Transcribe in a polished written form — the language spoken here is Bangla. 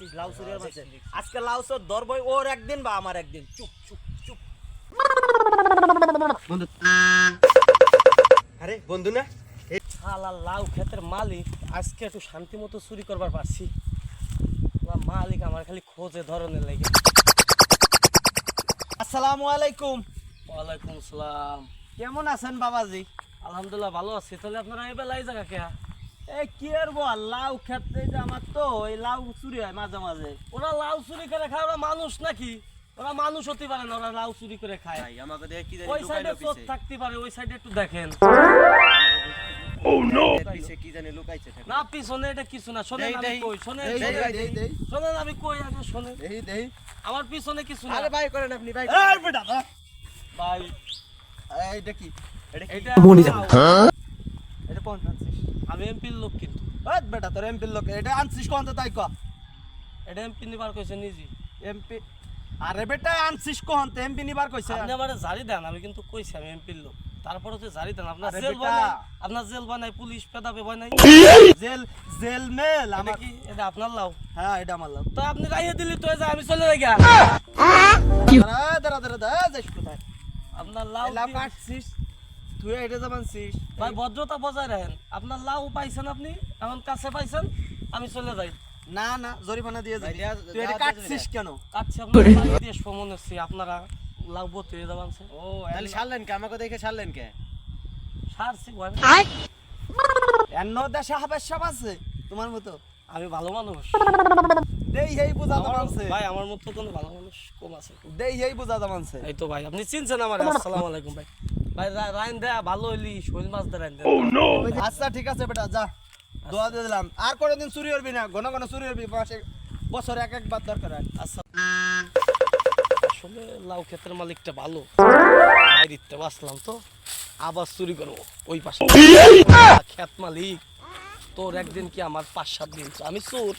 লাউ চুরির মাঝে আজকে লাউ চোর ধরবই, ওর একদিন বা আমার একদিন। চুপ চুপ চুপ। বন্ধু, আরে বন্ধু না, শালা লাউ ক্ষেতের মালিক আজকে একটু শান্তি মতো চুরি করবার পারছি। মালিক আমার খালি খোঁজে ধরনের লাগে। আসসালামু আলাইকুম। ওয়ালাইকুম আসসালাম। কেমন আছেন বাবাজি? আলহামদুলিল্লাহ ভালো আছি। তাহলে আপনারা এই বেলা এই জায়গা কে? এই কি আর বল, লাউ খেতে যে আমার তো এই লাউ চুরি হয় মাঝে মাঝে। ওরা লাউ চুরি করে খায়, ওরা মানুষ নাকি? ওরা মানুষ হতে পারে না, ওরা লাউ চুরি করে খায়। আমাকে দেখে কি জানি ওই সাইডে লুকাইলো চোর পিছে। থাকতে পারে, ওই সাইডে একটু দেখেন। পিছে কি জানি লুকাইছে। না পিছনে এটা কিছু না, শোনেন আমি কই, শোনেন শোনেন আমি কই আগে শোনেন। আমার পিছনে কিছু না। আরে ভাই করেন আপনি ভাই। এই বেটা ভাই, এইটা কি? এটা মনি যাবে। এটা কোন আনছিস? আমি এমপির লোক, কিন্তু ওই বেটা তোর এমপির লোক, এটা আনছিস কোন তো তাই ক। এটা এমপি নিবার কইছে নিজে। এমপি? আরে বেটা আনছিস কোন তো এমপি নিবার কইছে। আপনি আমারে জারি দেন, আমি কিন্তু কইছি আমি এমপির লোক। তারপরে তো জারি দেন, আপনার আরে জেল বেটা। বানাই, আপনার জেল বানাই, পুলিশ পেদাবে বানাই। জেল জেল মেল এটা আমার কি? এটা আপনার লাউ? হ্যাঁ এটা আমার লোক। তো আপনি রাইয়ে দিলি তো, যা আমি চলে যাই গা। দাঁড়া দাঁড়া দাঁড়া যাইস কোথায়? আপনার লাউ লাউ কি- কাটছিস তুই, এটা জামানছিস ভাই ভদ্রতা বজায় রাখেন। আপনার লাউ পাইছেন, আপনি এমন কাছে পাইছেন, আমি চলে যাই। না না জরিমানা দিয়ে যাবি। তুই এটা কাটছিস কেন? কাছে আপনার বাড়ি দিয়ে মনে হচ্ছে আপনারা লাউ বতে হয়ে যাবেন। ও তাহলে ছাড়লেন কে? আমাকে দেখে ছাড়লেন কে? সারছি ভাই, এন্ন দেশে হাবেশাব আছে তোমার মতো? আমি ভালো মানুষ। দেই হেই বুঝা আমার- দামানছে। ভাই আমার মতো কোনো ভালো মানুষ কম আছে। দেই হেই বুঝা দামানছে। এই তো ভাই আপনি চিনছেন আমার। আসসালামু আলাইকুম ভাই। ভাই রাইন দেয়া ভালো হইলি, শৈল মাছ দিয়ে রাইন দেয়া। আচ্ছা ঠিক আছে বেটা যা, দোয়া দিয়ে দিলাম। আর কোনোদিন চুরি করবি না, ঘন ঘন চুরি করবি, বছরে এক একবার দরকার হয়। আচ্ছা, আসলে লাউ ক্ষেতের মালিকটা ভালো, বাইরিতে বাসলাম তো আবার চুরি করবো ওই পাশে। ক্ষেত মালিক তোর একদিন কি আমার 5-7 দিন, আমি চোর।